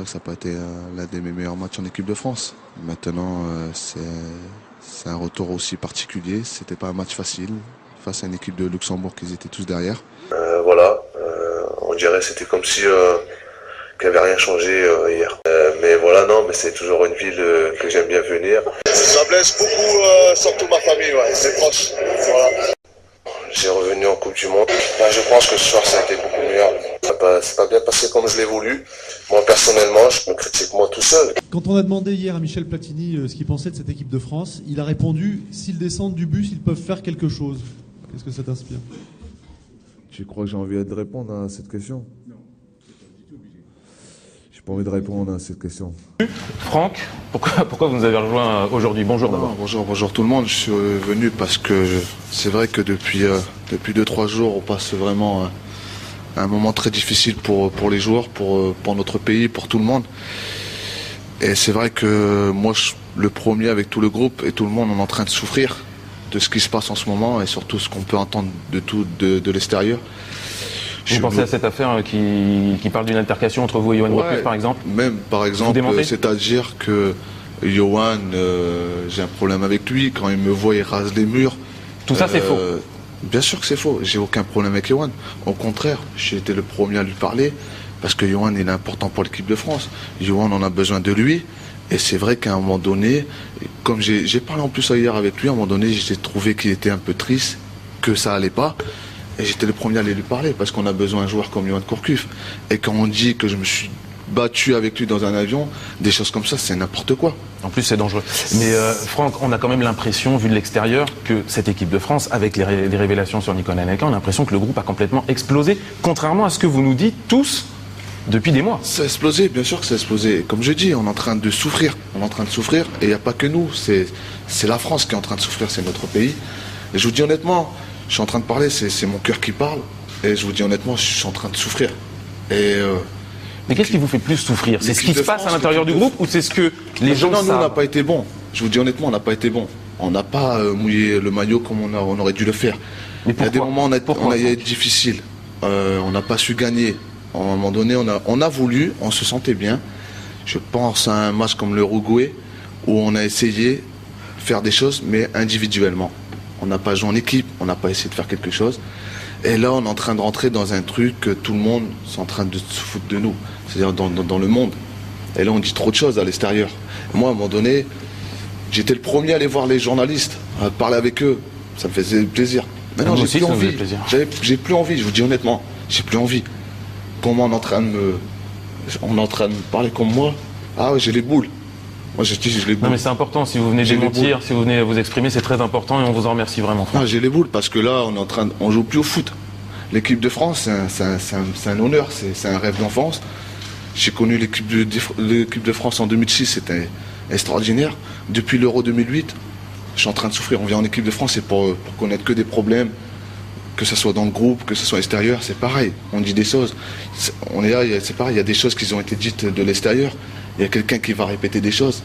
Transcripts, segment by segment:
que ça n'a pas été l'un des mes meilleurs matchs en équipe de France. Maintenant, c'est un retour aussi particulier. C'était pas un match facile face à une équipe de Luxembourg qui étaient tous derrière. Voilà, on dirait que c'était comme si qu'il n'y avait rien changé hier. Mais voilà, non, mais c'est toujours une ville que j'aime bien venir. Ça blesse beaucoup, surtout ma famille, ouais, c'est proche. Voilà. J'ai revenu en Coupe du Monde. Je pense que ce soir, ça a été beaucoup meilleur. C'est pas bien passé comme je l'ai voulu. Moi, personnellement, je me critique moi tout seul. Quand on a demandé hier à Michel Platini ce qu'il pensait de cette équipe de France, il a répondu « S'ils descendent du bus, ils peuvent faire quelque chose ». Qu'est-ce que ça t'inspire? Tu crois que j'ai envie de répondre à cette question? Non, j'ai pas envie de répondre à cette question. Franck, pourquoi vous nous avez rejoint aujourd'hui? Bonjour d'abord. Bonjour tout le monde. Je suis venu parce que c'est vrai que depuis 2-3 jours, on passe vraiment un moment très difficile pour les joueurs, pour notre pays, pour tout le monde. Et c'est vrai que moi, le premier avec tout le groupe et tout le monde, on est en train de souffrir de ce qui se passe en ce moment et surtout ce qu'on peut entendre de l'extérieur. Vous pensez à cette affaire qui parle d'une altercation entre vous et Yoann Gourcuff, par exemple? Même, par exemple, c'est-à-dire que Yoann, j'ai un problème avec lui. Quand il me voit, il rase les murs. Tout ça, c'est faux? Bien sûr que c'est faux. J'ai aucun problème avec Yoann. Au contraire, j'ai été le premier à lui parler parce que Yoann, il est important pour l'équipe de France. Yoann, on a besoin de lui. Et c'est vrai qu'à un moment donné, comme j'ai parlé en plus hier avec lui, à un moment donné, j'ai trouvé qu'il était un peu triste, que ça allait pas. Et j'étais le premier à aller lui parler, parce qu'on a besoin d'un joueur comme Yoann Gourcuff. Et quand on dit que je me suis battu avec lui dans un avion, des choses comme ça, c'est n'importe quoi. En plus, c'est dangereux. Mais Franck, on a quand même l'impression, vu de l'extérieur, que cette équipe de France, avec les révélations sur Nicolas Anelka, on a l'impression que le groupe a complètement explosé, contrairement à ce que vous nous dites tous depuis des mois. Ça a explosé, bien sûr que ça a explosé. Comme je dis, on est en train de souffrir. On est en train de souffrir, et il n'y a pas que nous. C'est la France qui est en train de souffrir, c'est notre pays. Et je vous dis honnêtement, je suis en train de parler, c'est mon cœur qui parle. Et je vous dis honnêtement, je suis en train de souffrir. Mais qu'est-ce qui vous fait plus souffrir? C'est ce qui se passe à l'intérieur du groupe ou c'est ce que les gens savent? Nous, on n'a pas été bons. Je vous dis honnêtement, on n'a pas été bons. On n'a pas mouillé le maillot comme on aurait dû le faire. Mais pourquoi? Il y a des moments où on a été difficile. On n'a pas su gagner. À un moment donné, on a voulu, on se sentait bien. Je pense à un match comme l'Uruguay où on a essayé de faire des choses, mais individuellement. On n'a pas joué en équipe, on n'a pas essayé de faire quelque chose. Et là, on est en train de rentrer dans un truc que tout le monde est en train de se foutre de nous, c'est-à-dire dans le monde. Et là, on dit trop de choses à l'extérieur. Moi, à un moment donné, j'étais le premier à aller voir les journalistes, à parler avec eux. Ça me faisait plaisir. Maintenant, j'ai plus envie. J'ai plus envie, je vous dis honnêtement, j'ai plus envie. Comment on est en train de me parler comme moi? Ah ouais, j'ai les boules. Moi, j'ai les boules. Non, mais c'est important. Si vous venez démentir, si vous venez vous exprimer, c'est très important et on vous en remercie vraiment. Non, j'ai les boules parce que là, on joue plus au foot. L'équipe de France, c'est un honneur, c'est un rêve d'enfance. J'ai connu l'équipe de France en 2006, c'était extraordinaire. Depuis l'Euro 2008, je suis en train de souffrir. On vient en équipe de France, c'est pour connaître que des problèmes. Que ce soit dans le groupe, que ce soit extérieur, c'est pareil. On dit des choses. On est là, c'est pareil, il y a des choses qui ont été dites de l'extérieur. Il y a quelqu'un qui va répéter des choses.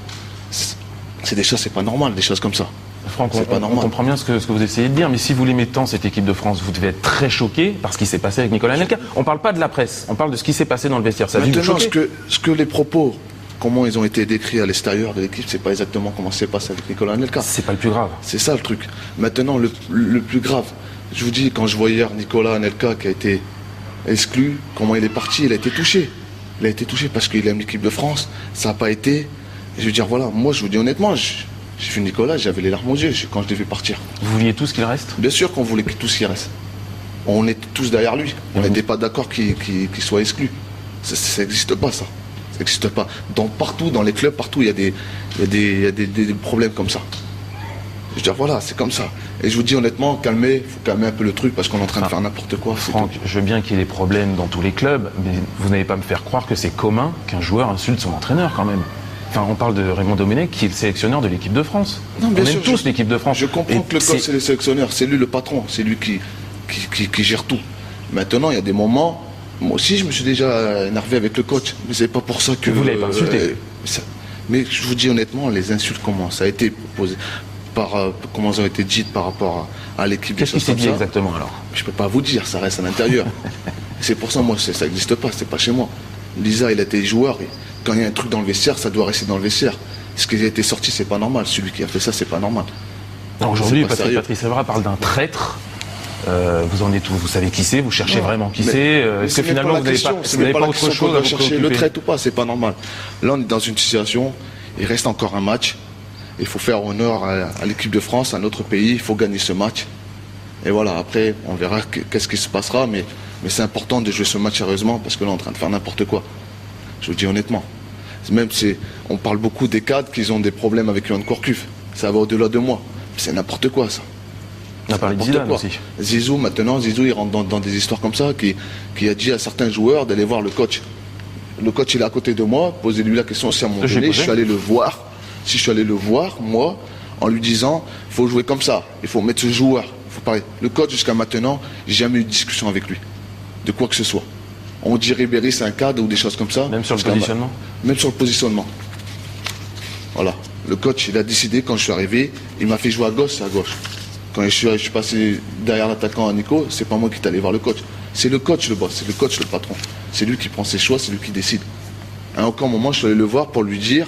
C'est des choses, c'est pas normal, des choses comme ça. Franck, on comprend bien ce que vous essayez de dire, mais si vous l'aimez tant, cette équipe de France, vous devez être très choqué par ce qui s'est passé avec Nicolas Anelka. On parle pas de la presse, on parle de ce qui s'est passé dans le vestiaire. Ça a dû vous choquer. Ce que les propos, comment ils ont été décrits à l'extérieur de l'équipe, c'est pas exactement comment c'est passé avec Nicolas Anelka. C'est pas le plus grave. C'est ça le truc. Maintenant, le plus grave, je vous dis, quand je vois hier Nicolas Anelka qui a été exclu, comment il est parti, il a été touché. Il a été touché parce qu'il aime l'équipe de France, ça n'a pas été. Je veux dire, voilà, moi je vous dis honnêtement, j'ai vu Nicolas, j'avais les larmes aux yeux quand je l'ai vu partir. Vous vouliez tous qu'il reste? Bien sûr qu'on voulait tous qu'il reste. On était tous derrière lui. On n'était pas d'accord qu'il soit exclu. Ça n'existe pas, ça. Ça n'existe pas. Partout, dans les clubs, partout, il y a des problèmes comme ça. Je veux dire, voilà, c'est comme ça. Et je vous dis honnêtement, faut calmer un peu le truc parce qu'on est en train de faire n'importe quoi. Franck, je veux bien qu'il y ait des problèmes dans tous les clubs, mais vous n'allez pas me faire croire que c'est commun qu'un joueur insulte son entraîneur quand même. Enfin, on parle de Raymond Domenech qui est le sélectionneur de l'équipe de France. Non, bien sûr, on aime tous l'équipe de France. Je comprends que le coach c'est le sélectionneur, c'est lui le patron, c'est lui qui gère tout. Maintenant, il y a des moments, moi aussi je me suis déjà énervé avec le coach, mais c'est pas pour ça que... Vous l'avez pas insulté. Mais je vous dis honnêtement, les insultes, comment ça a été posé, comment ça a été dit par rapport à l'équipe. Qu'est-ce qui s'est dit exactement alors? Je peux pas vous dire, ça reste à l'intérieur. C'est pour ça, moi, ça n'existe pas, c'est pas chez moi. Lisa, il a été joueur. Et quand il y a un truc dans le vestiaire, ça doit rester dans le vestiaire. Ce qui a été sorti, c'est pas normal. Celui qui a fait ça, c'est pas normal. Aujourd'hui, C'est pas sérieux. Patrice Evra parle d'un traître. Vous en êtes où? Vous savez qui c'est? Vous cherchez vraiment qui Mais- c'est? mais Est-ce que c'est finalement même vous n'avez la pas, question, c'est vous n'avez même pas la autre question chose qu'on à doit vous chercher. Le préoccuper? traite ou pas, c'est pas normal. Là, on est dans une situation, il reste encore un match. Il faut faire honneur à l'équipe de France, à notre pays. Il faut gagner ce match. Et voilà, après, on verra qu'est-ce qui se passera. Mais c'est important de jouer ce match sérieusement parce que là, on est en train de faire n'importe quoi. Je vous dis honnêtement. Même si on parle beaucoup des cadres qui ont des problèmes avec Yohan Gourcuff. Ça va au-delà de moi. C'est n'importe quoi, ça. On a parlé de N'importe Zidane quoi. aussi. Zizou, maintenant, il rentre dans des histoires comme ça, qui a dit à certains joueurs d'aller voir le coach. Le coach, il est à côté de moi, posez-lui la question si à un moment Je l'ai donné, posé. je suis allé le voir. Si je suis allé le voir, moi, en lui disant, il faut jouer comme ça, il faut mettre ce joueur. Faut parler. Le coach, jusqu'à maintenant, j'ai jamais eu de discussion avec lui, de quoi que ce soit. On dit Ribéry, c'est un cadre ou des choses comme ça. Même sur le Jusqu'à positionnement? Même sur le positionnement. Voilà. Le coach, il a décidé, quand je suis arrivé, il m'a fait jouer à gauche, c'est à gauche. Quand je suis passé derrière l'attaquant à Nico, c'est pas moi qui est allé voir le coach. C'est le coach le boss, c'est le coach le patron. C'est lui qui prend ses choix, c'est lui qui décide. À aucun moment, je suis allé le voir pour lui dire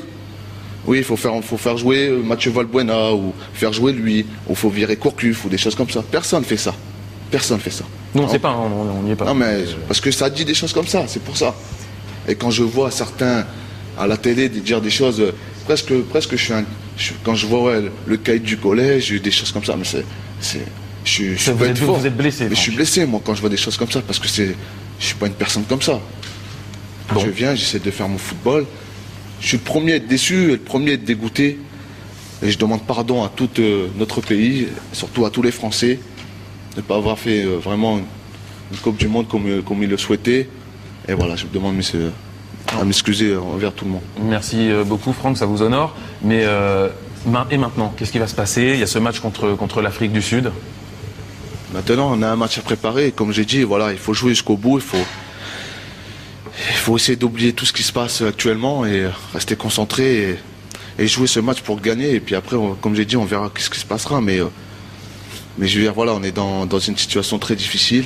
oui, il faut faire jouer Mathieu Valbuena, ou faire jouer lui, ou il faut virer Gourcuff, ou des choses comme ça. Personne fait ça. Personne fait ça. Non, on ne sait pas, on n'y est pas. Non, mais parce que ça dit des choses comme ça, c'est pour ça. Et quand je vois certains à la télé dire des choses, presque quand je vois le cahier du collège, des choses comme ça, mais Vous êtes blessé. mais je suis blessé, moi, quand je vois des choses comme ça, parce que je suis pas une personne comme ça. Bon. Je viens, j'essaie de faire mon football. Je suis le premier à être déçu et le premier à être dégoûté. Et je demande pardon à tout notre pays, surtout à tous les Français, de ne pas avoir fait vraiment une Coupe du Monde comme ils le souhaitaient. Et voilà, je me demande à m'excuser envers tout le monde. Merci beaucoup, Franck, ça vous honore. Mais et maintenant, qu'est-ce qui va se passer? Il y a ce match contre l'Afrique du Sud. Maintenant, on a un match à préparer. Et comme j'ai dit, voilà, il faut jouer jusqu'au bout. Il faut essayer d'oublier tout ce qui se passe actuellement et rester concentré et jouer ce match pour gagner. Et puis après, comme j'ai dit, on verra ce qui se passera. Mais je veux dire, voilà, on est dans une situation très difficile.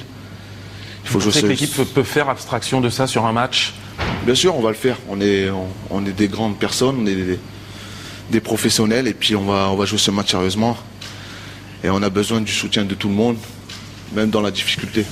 Il faut Vous pensez jouer que l'équipe peut faire abstraction de ça sur un match? Bien sûr, on va le faire. On est des grandes personnes, on est des professionnels. Et puis on va jouer ce match sérieusement. Et on a besoin du soutien de tout le monde, même dans la difficulté.